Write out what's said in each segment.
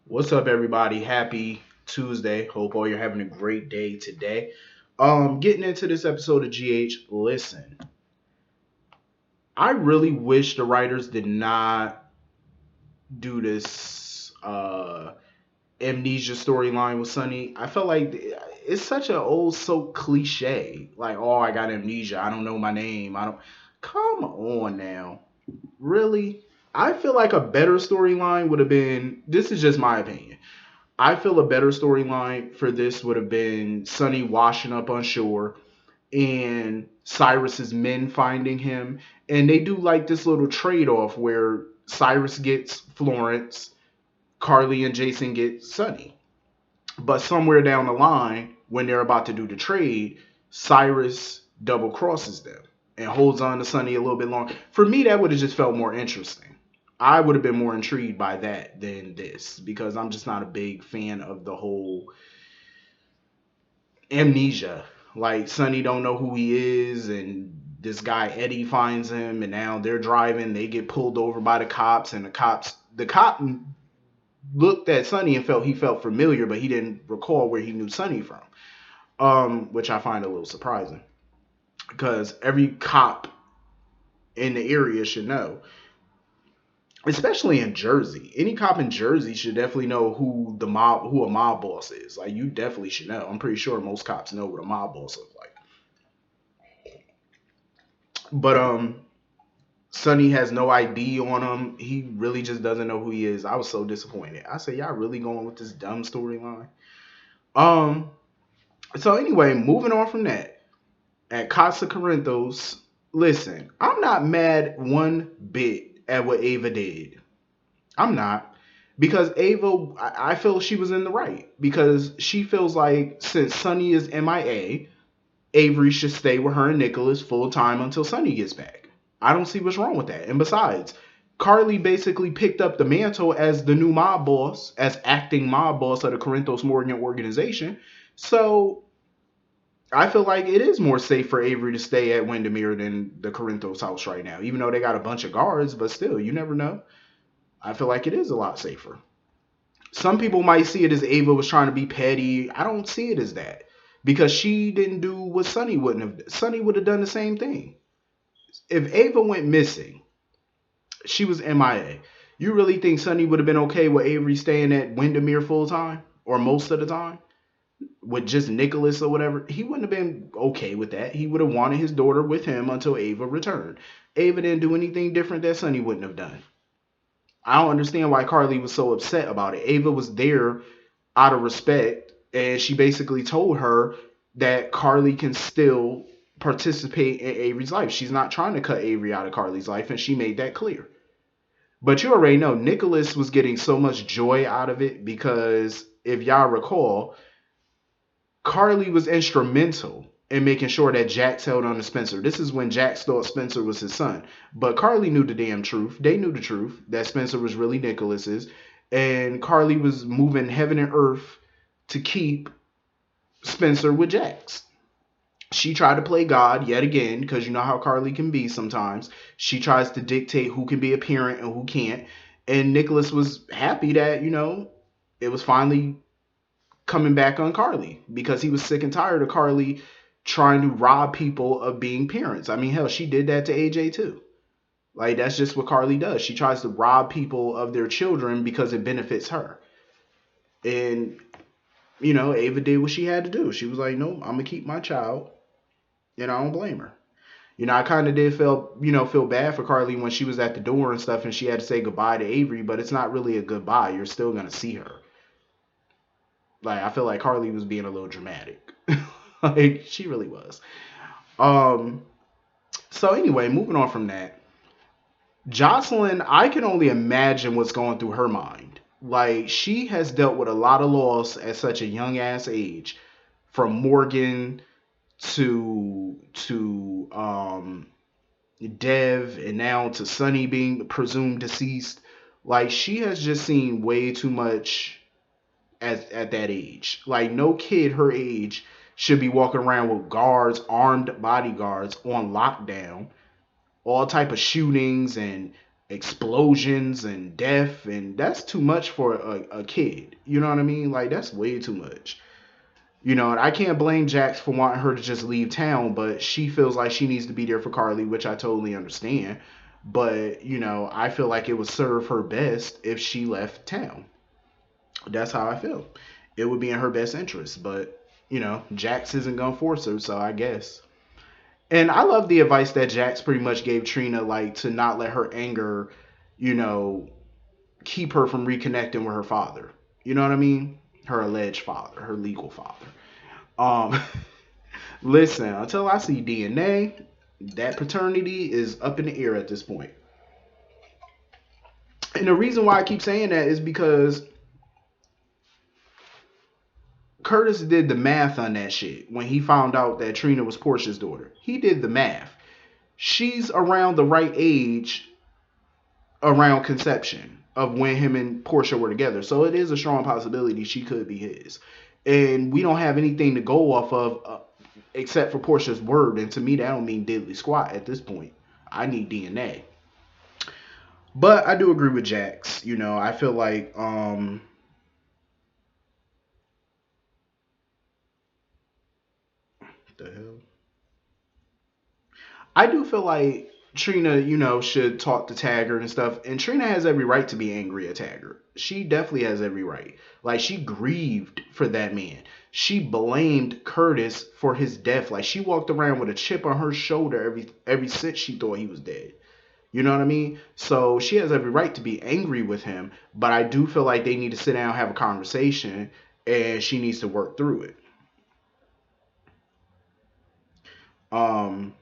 What's up, everybody? Happy Tuesday. Hope all you're having a great day today. Getting into this episode of GH. Listen, I really wish the writers did not do this amnesia storyline with Sunny. I felt like it's such an old soap cliche. Like, oh, I got amnesia. I don't know my name. I don't. Come on now, really? I feel like a better storyline would have been. This is just my opinion. I feel a better storyline for this would have been Sonny washing up on shore and Cyrus's men finding him. And they do like this little trade off where Cyrus gets Florence, Carly and Jason get Sonny. But somewhere down the line, when they're about to do the trade, Cyrus double crosses them and holds on to Sonny a little bit longer. For me, that would have just felt more interesting. I would have been more intrigued by that than this because I'm just not a big fan of the whole amnesia. Like Sonny don't know who he is, and this guy Eddie finds him, and now they're driving. They get pulled over by the cops, and the cop looked at Sonny and he felt familiar, but he didn't recall where he knew Sonny from. Which I find a little surprising because every cop in the area should know, especially in Jersey. Any cop in Jersey should definitely know who a mob boss is. Like you definitely should know. I'm pretty sure most cops know what a mob boss looks like. But Sonny has no ID on him. He really just doesn't know who he is. I was so disappointed. I said, y'all really going with this dumb storyline? Um. So anyway, moving on from that, at Casa Corinthos, listen, I'm not mad one bit at what Ava did. I'm not. Because Ava, I feel she was in the right. Because she feels like since Sonny is MIA, Avery should stay with her and Nicholas full time until Sonny gets back. I don't see what's wrong with that. And besides, Carly basically picked up the mantle as the new mob boss, as acting mob boss of the Corinthos Morgan organization. So I feel like it is more safe for Avery to stay at Windermere than the Corinthos house right now. Even though they got a bunch of guards, but still, you never know. I feel like it is a lot safer. Some people might see it as Ava was trying to be petty. I don't see it as that because she didn't do what Sonny wouldn't have. Sonny would have done the same thing. If Ava went missing, she was MIA. You really think Sonny would have been okay with Avery staying at Windermere full time or most of the time with just Nicholas or whatever? He wouldn't have been okay with that. He would have wanted his daughter with him until Ava returned. Ava didn't do anything different that Sonny wouldn't have done. I don't understand why Carly was so upset about it. Ava was there out of respect, and she basically told her that Carly can still participate in Avery's life. She's not trying to cut Avery out of Carly's life, and she made that clear. But you already know Nicholas was getting so much joy out of it because if y'all recall, Carly was instrumental in making sure that Jax held on to Spencer. This is when Jax thought Spencer was his son. But Carly knew the damn truth. They knew the truth that Spencer was really Nicholas's. And Carly was moving heaven and earth to keep Spencer with Jax. She tried to play God yet again, because you know how Carly can be sometimes. She tries to dictate who can be a parent and who can't. And Nicholas was happy that, it was finally coming back on Carly because he was sick and tired of Carly trying to rob people of being parents. I mean, hell, she did that to AJ too. Like, that's just what Carly does. She tries to rob people of their children because it benefits her. And, Ava did what she had to do. She was like, no, I'm going to keep my child. And I don't blame her. I kind of did feel bad for Carly when she was at the door and stuff and she had to say goodbye to Avery, but it's not really a goodbye. You're still going to see her. Like, I feel like Carly was being a little dramatic. Like, she really was. Um, so anyway, moving on from that. Jocelyn, I can only imagine what's going through her mind. Like, she has dealt with a lot of loss at such a young ass age. From Morgan to Dev and now to Sunny being presumed deceased. Like, she has just seen way too much at that age. Like, no kid her age should be walking around with guards, armed bodyguards on lockdown, all type of shootings explosions and death, and that's too much for a kid. You know what I mean? Like that's way too much. And I can't blame Jax for wanting her to just leave town, but she feels like she needs to be there for Carly, which I totally understand. But, I feel like it would serve her best if she left town. That's how I feel. It would be in her best interest, but, Jax isn't going to force her, so I guess. And I love the advice that Jax pretty much gave Trina, like, to not let her anger, you know, keep her from reconnecting with her father. You know what I mean? Her alleged father, her legal father. Um, Listen, until I see DNA, that paternity is up in the air at this point. And the reason why I keep saying that is because Curtis did the math on that shit when he found out that Trina was Portia's daughter. He did the math. She's around the right age around conception of when him and Portia were together. So it is a strong possibility she could be his. And we don't have anything to go off of except for Portia's word. And to me, that don't mean diddly squat at this point. I need DNA. But I do agree with Jax. I feel like the hell. I do feel like Trina, should talk to Taggart and stuff. And Trina has every right to be angry at Taggart. She definitely has every right. Like she grieved for that man. She blamed Curtis for his death. Like she walked around with a chip on her shoulder every since she thought he was dead. You know what I mean? So she has every right to be angry with him, but I do feel like they need to sit down, have a conversation, and she needs to work through it. Um,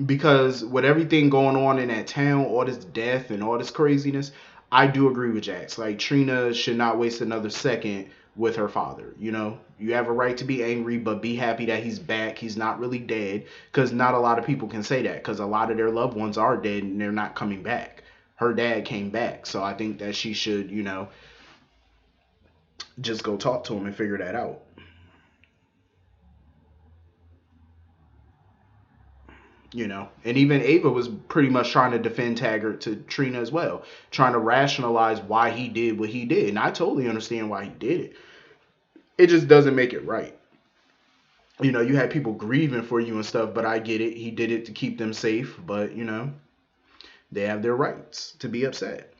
because with everything going on in that town, all this death and all this craziness, I do agree with Jax. Like Trina should not waste another second with her father. You have a right to be angry, but be happy that he's back. He's not really dead, because not a lot of people can say that, because a lot of their loved ones are dead and they're not coming back. Her dad came back, so I think that she should, just go talk to him and figure that out. And even Ava was pretty much trying to defend Taggart to Trina as well, trying to rationalize why he did what he did. And I totally understand why he did it. It just doesn't make it right. You had people grieving for you and stuff, but I get it. He did it to keep them safe, but they have their rights to be upset.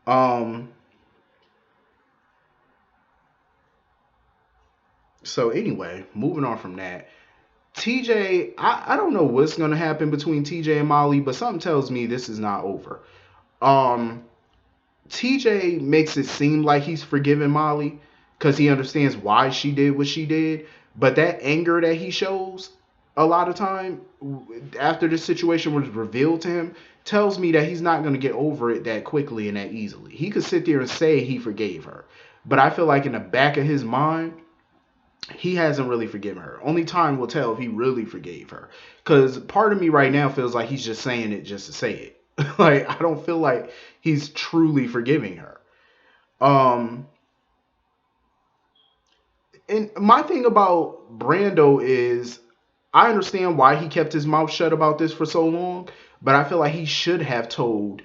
Um so anyway, moving on from that. TJ, I don't know what's gonna happen between TJ and Molly, but something tells me this is not over. Um TJ makes it seem like he's forgiven Molly because he understands why she did what she did. But that anger that he shows a lot of time after this situation was revealed to him tells me that he's not going to get over it that quickly and that easily. He could sit there and say he forgave her, but I feel like in the back of his mind, he hasn't really forgiven her. Only time will tell if he really forgave her. Because part of me right now feels like he's just saying it just to say it. Like, I don't feel like he's truly forgiving her. Um, and my thing about Brando is I understand why he kept his mouth shut about this for so long, but I feel like he should have told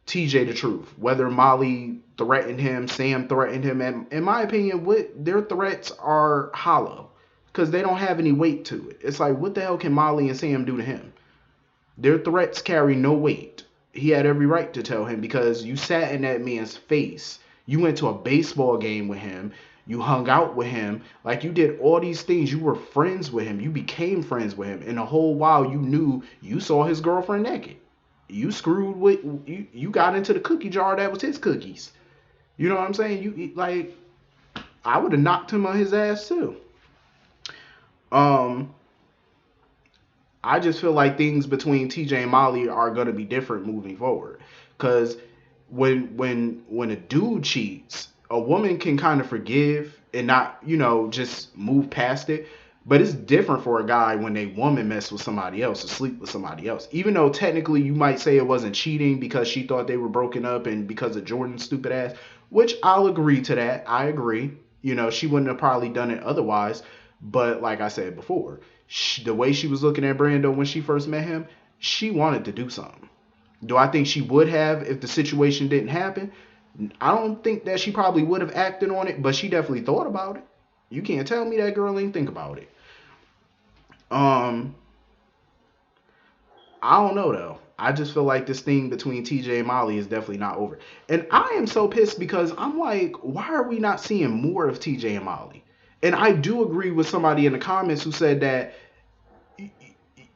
TJ the truth. Whether Molly threatened him, Sam threatened him, and in my opinion, what their threats are hollow because they don't have any weight to it. It's like, what the hell can Molly and Sam do to him? Their threats carry no weight. He had every right to tell him because you sat in that man's face. You went to a baseball game with him. You hung out with him. Like you did all these things. You were friends with him. You became friends with him. And the whole while you knew you saw his girlfriend naked. You screwed with you got into the cookie jar that was his cookies. You know what I'm saying? You like I would have knocked him on his ass too. Um I just feel like things between TJ and Molly are gonna be different moving forward. Cause when a dude cheats, a woman can kind of forgive and not, just move past it. But it's different for a guy when a woman mess with somebody else or sleep with somebody else. Even though technically you might say it wasn't cheating because she thought they were broken up and because of Jordan's stupid ass, which I'll agree to that. I agree. She wouldn't have probably done it otherwise. But like I said before, the way she was looking at Brando when she first met him, she wanted to do something. Do I think she would have if the situation didn't happen? I don't think that she probably would have acted on it, but she definitely thought about it. You can't tell me that girl ain't think about it. Um, I don't know though. I just feel like this thing between TJ and Molly is definitely not over. And I am so pissed because I'm like, why are we not seeing more of TJ and Molly? And I do agree with somebody in the comments who said that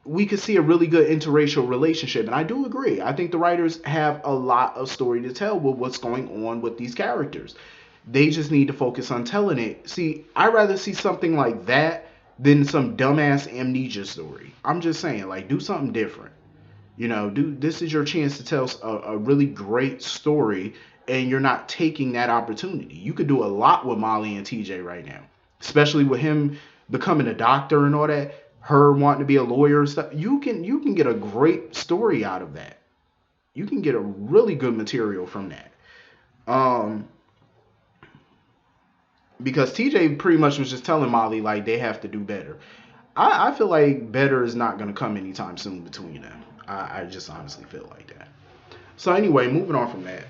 we could see a really good interracial relationship. And I do agree. I think the writers have a lot of story to tell with what's going on with these characters. They just need to focus on telling it. See, I'd rather see something like that than some dumbass amnesia story. I'm just saying, like, do something different. You know, this is your chance to tell a really great story, and you're not taking that opportunity. You could do a lot with Molly and TJ right now, especially with him becoming a doctor and all that. Her wanting to be a lawyer and stuff. You can get a great story out of that. You can get a really good material from that. Um, because TJ pretty much was just telling Molly like they have to do better. I feel like better is not going to come anytime soon between them. I just honestly feel like that. So anyway, moving on from that.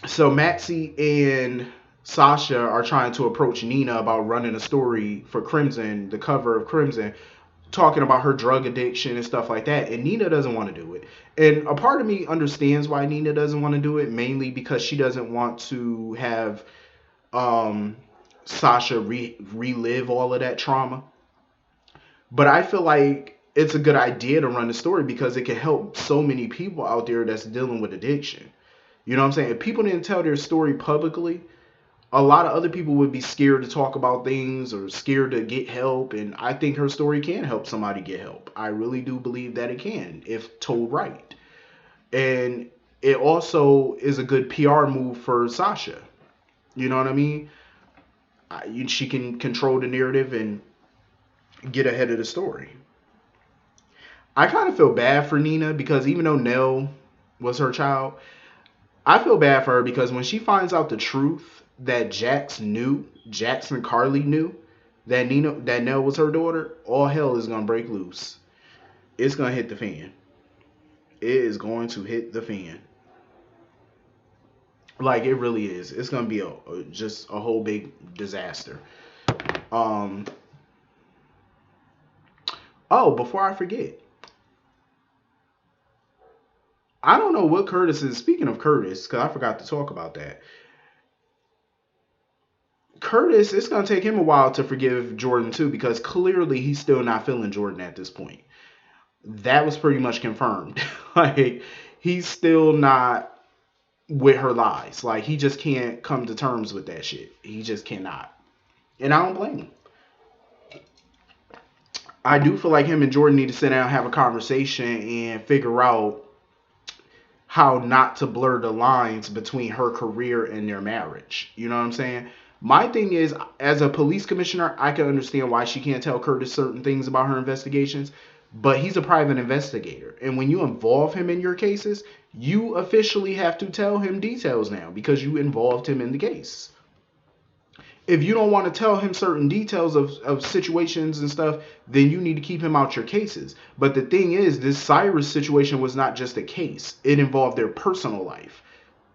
So Maxie and Sasha are trying to approach Nina about running a story for Crimson, the cover of Crimson, talking about her drug addiction and stuff like that. And Nina doesn't want to do it. And a part of me understands why Nina doesn't want to do it, mainly because she doesn't want to have um, Sasha relive all of that trauma. But I feel like it's a good idea to run the story because it can help so many people out there that's dealing with addiction. You know what I'm saying? If people didn't tell their story publicly, a lot of other people would be scared to talk about things or scared to get help. And I think her story can help somebody get help. I really do believe that it can if told right. And it also is a good PR move for Sasha. You know what I mean? She can control the narrative and get ahead of the story. I kind of feel bad for Nina because even though Nell was her child, I feel bad for her because when she finds out the truth that Jax and Carly knew that Nell was her daughter, all hell is gonna break loose. It's gonna hit the fan. It is going to hit the fan. Like it really is. It's gonna be just a whole big disaster. Um. Oh, before I forget, I don't know what Curtis is. Speaking of Curtis, because I forgot to talk about that. Curtis, it's gonna take him a while to forgive Jordan too, because clearly he's still not feeling Jordan at this point. That was pretty much confirmed. Like he's still not with her lies. Like he just can't come to terms with that shit. He just cannot. And I don't blame him. I do feel like him and Jordan need to sit down and have a conversation and figure out how not to blur the lines between her career and their marriage. You know what I'm saying? My thing is, as a police commissioner, I can understand why she can't tell Curtis certain things about her investigations, but he's a private investigator. And when you involve him in your cases, you officially have to tell him details now because you involved him in the case. If you don't want to tell him certain details of situations and stuff, then you need to keep him out your cases. But the thing is, this Cyrus situation was not just a case, it involved their personal life.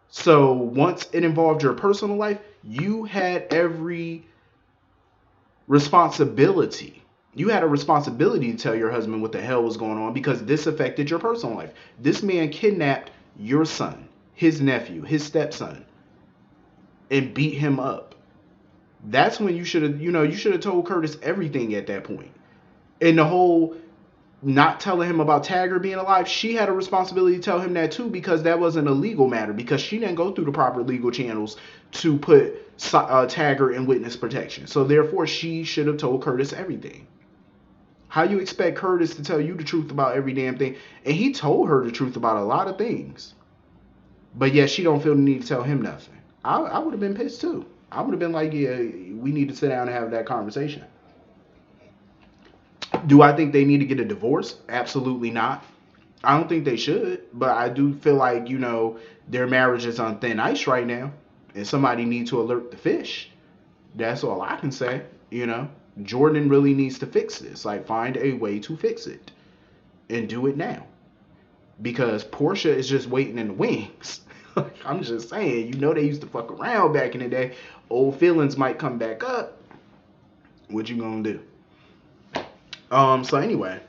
So once it involved your personal life, you had every responsibility. You had a responsibility to tell your husband what the hell was going on because this affected your personal life. This man kidnapped your son, his nephew, his stepson, and beat him up. That's when you should have, you should have told Curtis everything at that point. And the whole not telling him about Tagger being alive, she had a responsibility to tell him that too because that wasn't a legal matter because she didn't go through the proper legal channels to put Tagger in witness protection. So therefore, she should have told Curtis everything. How you expect Curtis to tell you the truth about every damn thing? And he told her the truth about a lot of things. But yet she don't feel the need to tell him nothing. I would have been pissed too. I would have been like, yeah, we need to sit down and have that conversation. Do I think they need to get a divorce? Absolutely not. I don't think they should, but I do feel like, their marriage is on thin ice right now, and somebody needs to alert the fish. That's all I can say. Jordan really needs to fix this. Like, find a way to fix it and do it now. because Portia is just waiting in the wings. I'm just saying, they used to fuck around back in the day. Old feelings might come back up. What you gonna do? So anyway,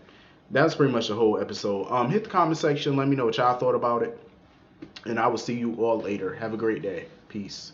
that's pretty much the whole episode. Hit the comment section, let me know what y'all thought about it. And I will see you all later. Have a great day. Peace.